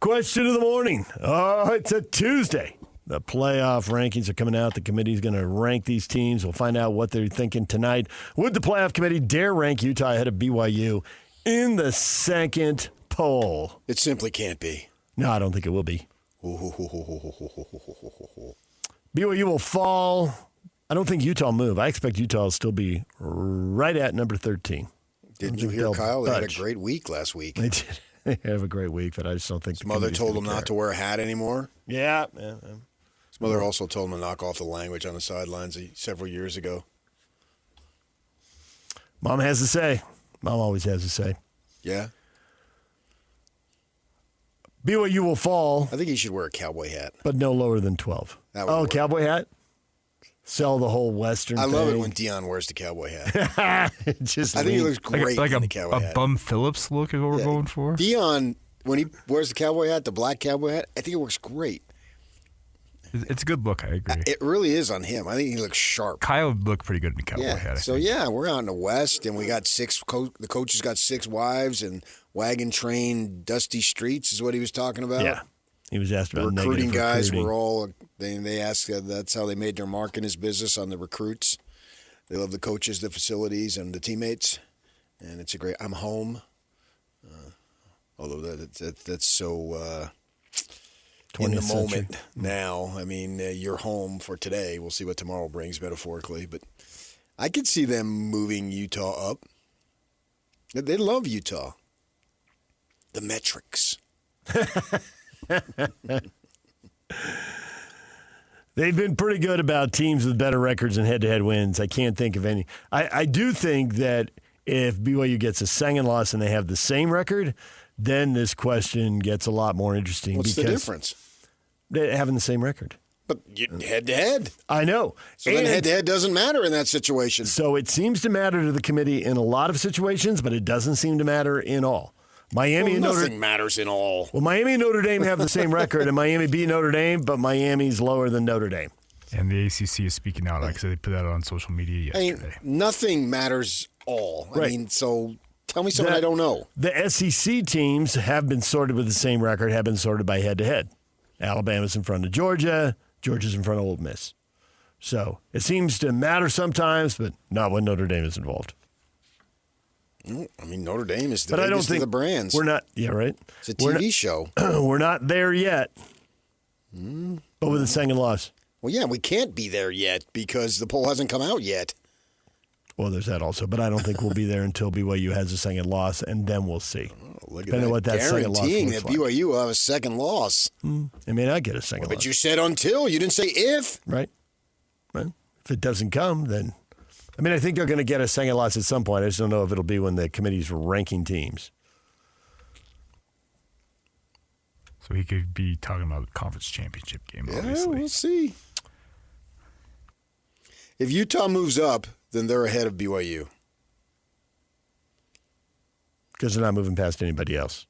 Question of the morning. Oh, it's a Tuesday. The playoff rankings are coming out. The committee's going to rank these teams. We'll find out what they're thinking tonight. Would the playoff committee dare rank Utah ahead of BYU in the second poll? It simply can't be. No, I don't think it will be. BYU will fall. I don't think Utah will move. I expect Utah will still be right at number 13. Didn't you hear, Kyle? They had a great week last week. They did. They have a great week, but I just don't think his mother told him not to wear a hat anymore. Yeah. His mother also told him to knock off the language on the sidelines several years ago. Mom has to say. Mom always has to say. Yeah. BYU will fall. I think he should wear a cowboy hat. But no lower than 12. Work. Cowboy hat? Sell the whole Western thing. I love it when Dion wears the cowboy hat. I think he looks great in the cowboy hat. A Bum Phillips look is what we're going for? Dion, when he wears the cowboy hat, the black cowboy hat, I think it works great. It's a good look, I agree. It really is on him. I think he looks sharp. Kyle would look pretty good in a cowboy hat. We're out in the West, and we got the coaches got 6 wives, and wagon train dusty streets is what he was talking about. Yeah. He was asked about the recruiting guys recruiting. were all, they asked, that's how they made their mark in his business on the recruits. They love the coaches, the facilities, and the teammates. And it's a great, I'm home. Although that's so in the moment now. I mean, you're home for today. We'll see what tomorrow brings metaphorically. But I could see them moving Utah up. They love Utah. The metrics. They've been pretty good about teams with better records and head-to-head wins. I can't think of any. I do think that if BYU gets a second loss and they have the same record, then this question gets a lot more interesting. What's the difference? They're having the same record. But head-to-head. I know. So then head-to-head doesn't matter in that situation. So it seems to matter to the committee in a lot of situations, but it doesn't seem to matter in all. Nothing matters in all. Well, Miami and Notre Dame have the same record, and Miami beat Notre Dame, but Miami's lower than Notre Dame. And the ACC is speaking out. Like I said, they put that on social media yesterday. Nothing matters all. Right. I mean, so tell me something I don't know. The SEC teams have been sorted with the same record, have been sorted by head-to-head. Alabama's in front of Georgia. Georgia's in front of Ole Miss. So it seems to matter sometimes, but not when Notre Dame is involved. I mean, Notre Dame is the biggest of the brands. We're not, yeah, right? It's a TV show. We're not there yet, but with a second loss. Well, yeah, we can't be there yet because the poll hasn't come out yet. Well, there's that also, but I don't think we'll be there until BYU has a second loss, and then we'll see. Look at that. What that guaranteeing that BYU will have a second loss. It may not get a second loss. But you said until. You didn't say if. Right. Well, if it doesn't come, then... I mean, I think they're going to get a second loss at some point. I just don't know if it'll be when the committee's ranking teams. So he could be talking about the conference championship game, obviously. We'll see. If Utah moves up, then they're ahead of BYU. Because they're not moving past anybody else.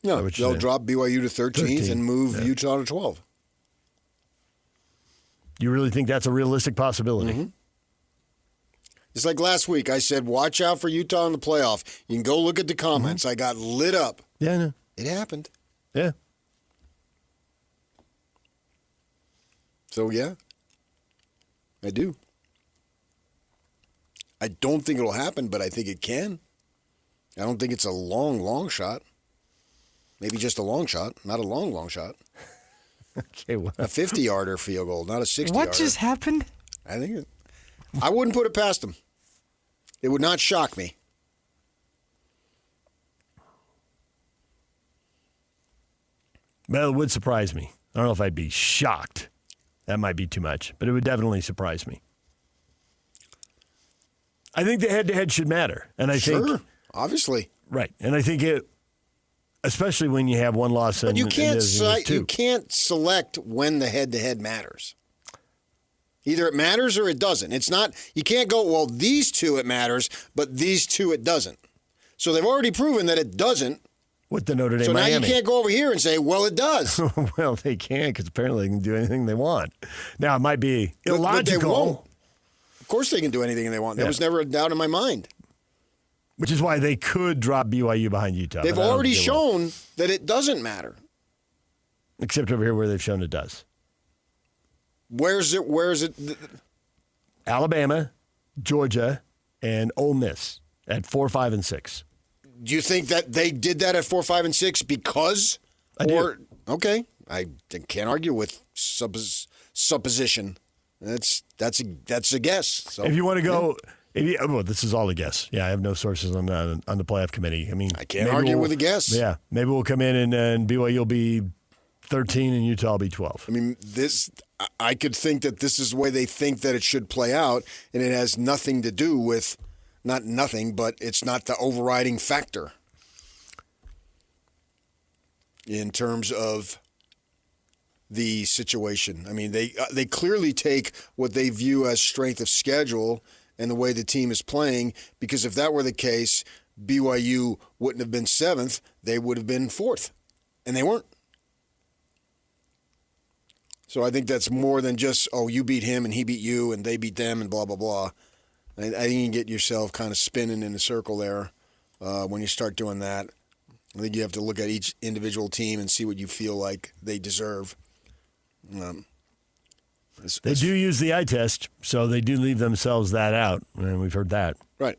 No, they'll drop BYU to 13th and move Utah to 12. You really think that's a realistic possibility? Mm-hmm. It's like last week. I said, watch out for Utah in the playoff. You can go look at the comments. I got lit up. Yeah, I know. It happened. Yeah. So, yeah, I do. I don't think it'll happen, but I think it can. I don't think it's a long shot. Maybe just a long shot, not a long shot. Okay, well. A 50-yarder field goal, not a 60-yarder. What just happened? I wouldn't put it past him. It would not shock me. Well, it would surprise me. I don't know if I'd be shocked. That might be too much, but it would definitely surprise me. I think the head-to-head should matter. And I think, obviously. Right. And I think it, especially when you have one loss. But you can't select when the head-to-head matters. Either it matters or it doesn't. It's not, you can't go, well, these two it matters, but these two it doesn't. So they've already proven that it doesn't. With the Notre Dame So now Miami. you can't go over here and say, well, it does. Well, they can because apparently they can do anything they want. Now, it might be illogical. But they won't. Of course they can do anything they want. There was never a doubt in my mind. Which is why they could drop BYU behind Utah. They've already shown that it doesn't matter. except over here where they've shown it does. Where is it? Alabama, Georgia, and Ole Miss at 4, 5, and 6. Do you think that they did that at 4, 5, and 6 because? I do. Okay, I can't argue with supposition. That's a guess. So, If you want to go, this is all a guess. Yeah, I have no sources on the playoff committee. I mean, I can't argue with a guess. Yeah, maybe we'll come in and BYU will be 13 and Utah will be 12. I mean, I could think that this is the way they think that it should play out, and it has nothing to do with, not nothing, but it's not the overriding factor in terms of the situation. I mean, they clearly take what they view as strength of schedule and the way the team is playing, because if that were the case, BYU wouldn't have been 7th, they would have been 4th, and they weren't. So I think that's more than just, you beat him and he beat you and they beat them and blah, blah, blah. I think you can get yourself kind of spinning in a circle there when you start doing that. I think you have to look at each individual team and see what you feel like they deserve. They do use the eye test, so they do leave themselves that out, and we've heard that. Right.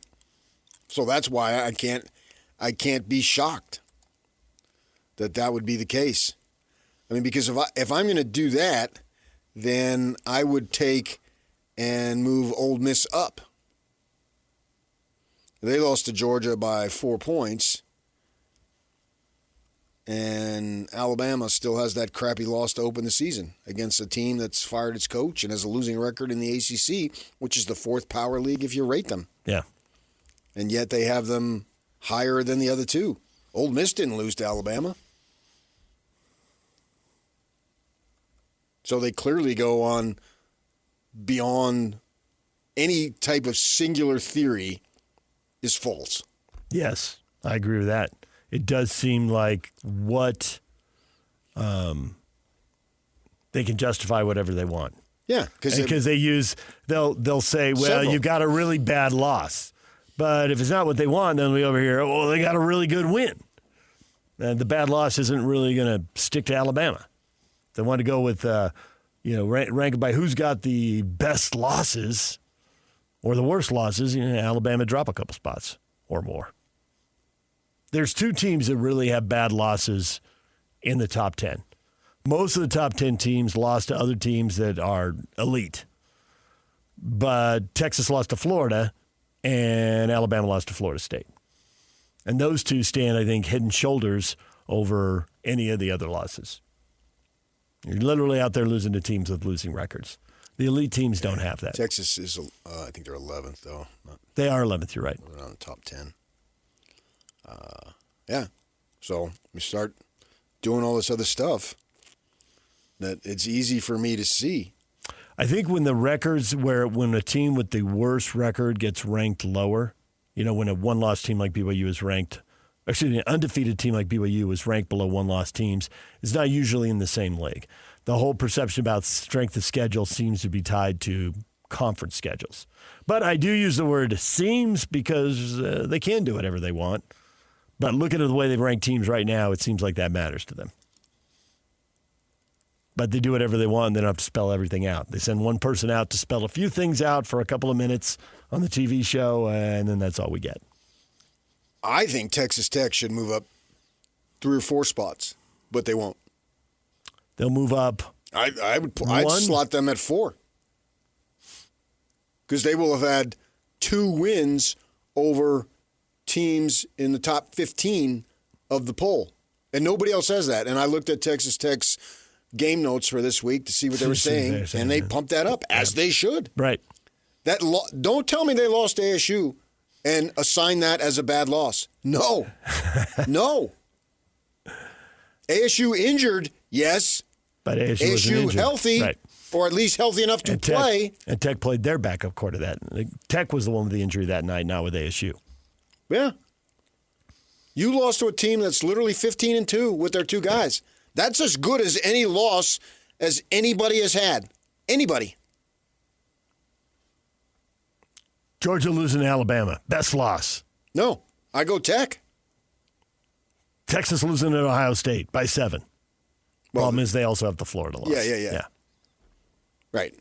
So that's why I can't be shocked that would be the case. I mean, because if I'm going to do that, then I would take and move Ole Miss up. They lost to Georgia by 4 points, and Alabama still has that crappy loss to open the season against a team that's fired its coach and has a losing record in the ACC, which is the 4th power league if you rate them. Yeah. And yet they have them higher than the other two. Ole Miss didn't lose to Alabama. So they clearly go on beyond any type of singular theory is false. Yes, I agree with that. It does seem like what they can justify whatever they want. Yeah, because they'll say, well, several. you got a really bad loss. But if it's not what they want, then we over here, well, they got a really good win. And the bad loss isn't really going to stick to Alabama. They want to go with, rank it by who's got the best losses or the worst losses. Alabama drop a couple spots or more. There's 2 teams that really have bad losses in the top 10. Most of the top 10 teams lost to other teams that are elite. But Texas lost to Florida, and Alabama lost to Florida State. And those 2 stand, I think, head and shoulders over any of the other losses. You're literally out there losing to teams with losing records. The elite teams don't have that. Texas is, I think they're 11th, though. They are 11th, you're right. They're on the top 10. Yeah. So we start doing all this other stuff that it's easy for me to see. I think when a team with the worst record gets ranked lower, when a one-loss team like BYU is ranked, an undefeated team like BYU is ranked below one-loss teams, it's not usually in the same league. The whole perception about strength of schedule seems to be tied to conference schedules. But I do use the word seems because they can do whatever they want. But looking at the way they've ranked teams right now, it seems like that matters to them. But they do whatever they want, and they don't have to spell everything out. They send one person out to spell a few things out for a couple of minutes on the TV show, and then that's all we get. I think Texas Tech should move up 3 or 4 spots, but they won't. They'll move up. I'd slot them at 4 because they will have had 2 wins over teams in the top 15 of the poll, and nobody else has that. And I looked at Texas Tech's game notes for this week to see what they were saying, and they pumped that up as they should. Right. Don't tell me they lost to ASU and assign that as a bad loss. No. No. ASU injured, yes. But ASU healthy, right. Or at least healthy enough to play. And Tech played their backup quarter that. Tech was the one with the injury that night, not with ASU. Yeah. You lost to a team that's literally 15-2 with their 2 guys. That's as good as any loss as anybody has had. Anybody. Georgia losing to Alabama. Best loss. No. I go Tech. Texas losing to Ohio State by 7. Problem is they also have the Florida loss. Yeah. Right.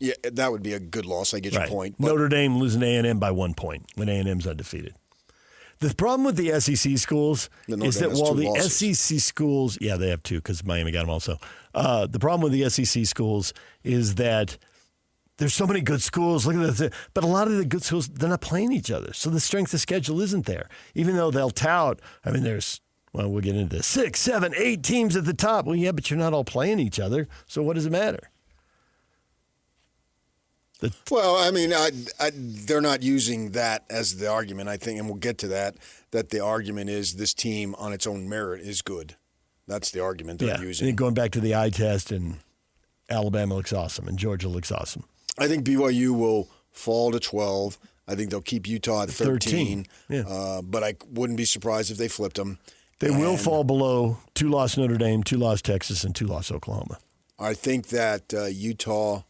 Yeah, that would be a good loss. I get your point. But Notre Dame losing to A&M by 1 point when A&M's undefeated. The problem with the SEC schools is that while the SEC schools, they have 2 because Miami got them also. The problem with the SEC schools is that there's so many good schools. Look at this. But a lot of the good schools, they're not playing each other. So the strength of schedule isn't there. Even though they'll tout, we'll get into this, 6, 7, 8 teams at the top. Well, yeah, but you're not all playing each other. So what does it matter? They're not using that as the argument, I think, and we'll get to that the argument is this team on its own merit is good. That's the argument they're using. And going back to the eye test, and Alabama looks awesome, and Georgia looks awesome. I think BYU will fall to 12. I think they'll keep Utah at 13. But I wouldn't be surprised if they flipped them. They will fall below 2-loss Notre Dame, 2-loss Texas, and 2-loss Oklahoma. I think that Utah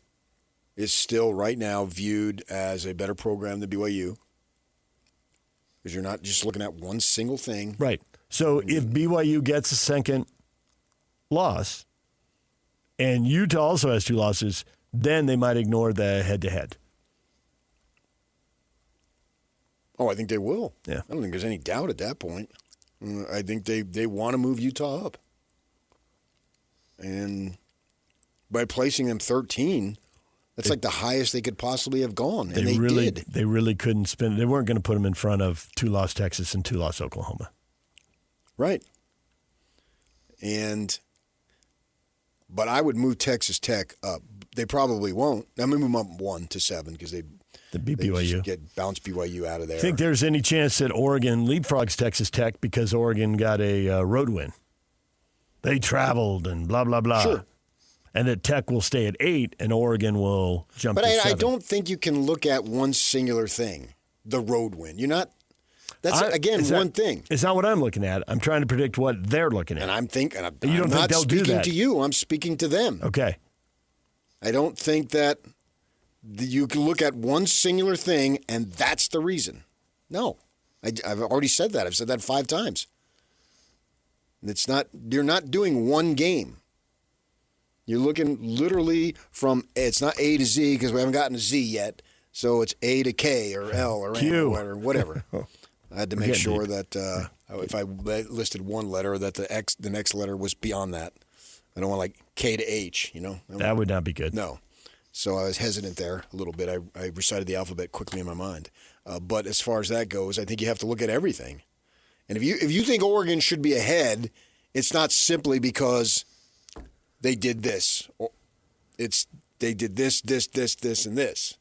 is still right now viewed as a better program than BYU because you're not just looking at one single thing. Right. So if BYU gets a second loss and Utah also has 2 losses, then they might ignore the head-to-head. Oh, I think they will. Yeah. I don't think there's any doubt at that point. I think they want to move Utah up. And by placing them 13, that's like the highest they could possibly have gone, and they did. They really couldn't spin. They weren't going to put them in front of 2-loss Texas and 2-loss Oklahoma. Right. But I would move Texas Tech up. They probably won't. I'm going to move them up 1 to 7 because they beat BYU. Just bounce BYU out of there. Think there's any chance that Oregon leapfrogs Texas Tech because Oregon got a road win? They traveled and blah, blah, blah. Sure. And that Tech will stay at 8 and Oregon will jump to 7. But I don't think you can look at one singular thing, the road win. You're not – that's, one thing. It's not what I'm looking at. I'm trying to predict what they're looking at. And I'm thinking – I'm you don't think not they'll do speaking that? to you. I'm speaking to them. Okay. I don't think that you can look at one singular thing and that's the reason. No. I've already said that. I've said that 5 times. It's not – you're not doing one game. You're looking literally from – it's not A to Z because we haven't gotten to Z yet. So it's A to K or L or Q N or whatever. I had to make sure that if I listed one letter that the next letter was beyond that. I don't want like K to H, you know. That would not be good. No. So I was hesitant there a little bit. I recited the alphabet quickly in my mind. But as far as that goes, I think you have to look at everything. And if you think Oregon should be ahead, it's not simply because they did this. They did this, and this.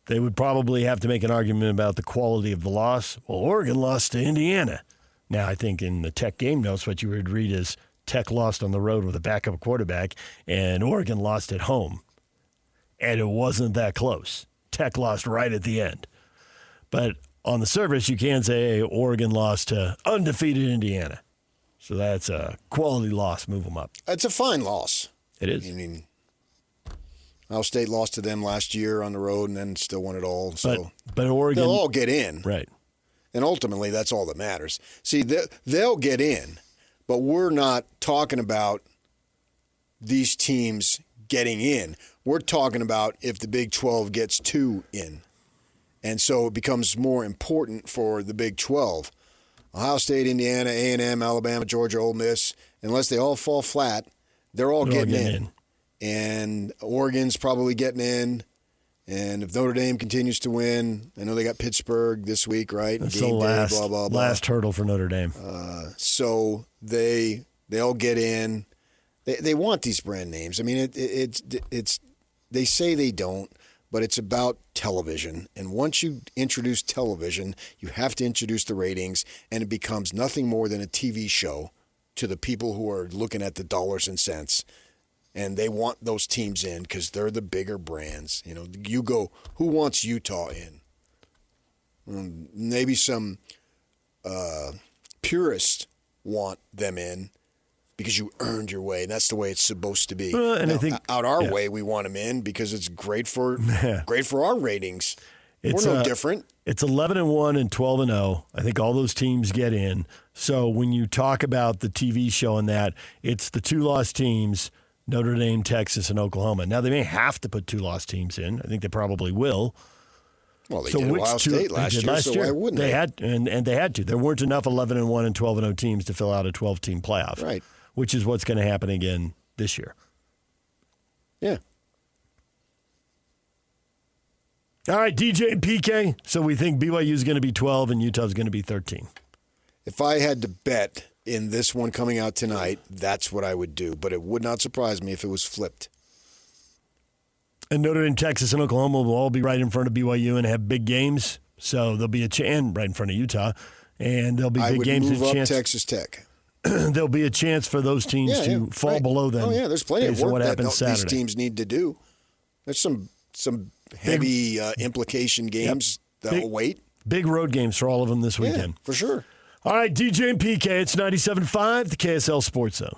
They would probably have to make an argument about the quality of the loss. Well, Oregon lost to Indiana. Now, I think in the Tech game notes, what you would read is Tech lost on the road with a backup quarterback, and Oregon lost at home. And it wasn't that close. Tech lost right at the end. But on the surface, you can say, hey, Oregon lost to undefeated Indiana. So that's a quality loss. Move them up. It's a fine loss. It is. I mean, Ohio State lost to them last year on the road and then still won it all. So but Oregon, they'll all get in. Right. And ultimately, that's all that matters. See, they'll get in, but we're not talking about these teams getting in. We're talking about if the Big 12 gets 2 in. And so it becomes more important for the Big 12. Ohio State, Indiana, A&M, Alabama, Georgia, Ole Miss, unless they all fall flat, they're all getting in. And Oregon's probably getting in. And if Notre Dame continues to win, I know they got Pittsburgh this week, right? That's the last hurdle for Notre Dame. So they all get in. They want these brand names. I mean, it's they say they don't, but it's about television. And once you introduce television, you have to introduce the ratings, and it becomes nothing more than a TV show to the people who are looking at the dollars and cents. And they want those teams in because they're the bigger brands. You know, you go, who wants Utah in? Maybe some purists want them in because you earned your way. And that's the way it's supposed to be. And now, I think out our way, we want them in because it's great for our ratings. It's We're no different. It's 11-1 and 12-0. I think all those teams get in. So when you talk about the TV show and that, it's the 2 lost teams, Notre Dame, Texas, and Oklahoma. Now, they may have to put 2 lost teams in. I think they probably will. Well, they did Ohio State last year, so why wouldn't they? And they had to. There weren't enough 11-1 and 12-0 teams to fill out a 12-team playoff. Right. Which is what's going to happen again this year. Yeah. All right, DJ and PK. So we think BYU is going to be 12 and Utah's going to be 13. If I had to bet in this one coming out tonight, that's what I would do. But it would not surprise me if it was flipped. And Notre Dame, Texas, and Oklahoma will all be right in front of BYU and have big games. So there'll be a chance right in front of Utah. And there'll be big games. I would move up Texas Tech. There'll be a chance for those teams to fall below them. Oh, yeah, there's plenty of work that these teams need to do. There's some heavy implication games that'll wait. Big road games for all of them this weekend. Yeah, for sure. All right, DJ and PK, it's 97.5, the KSL Sports Zone.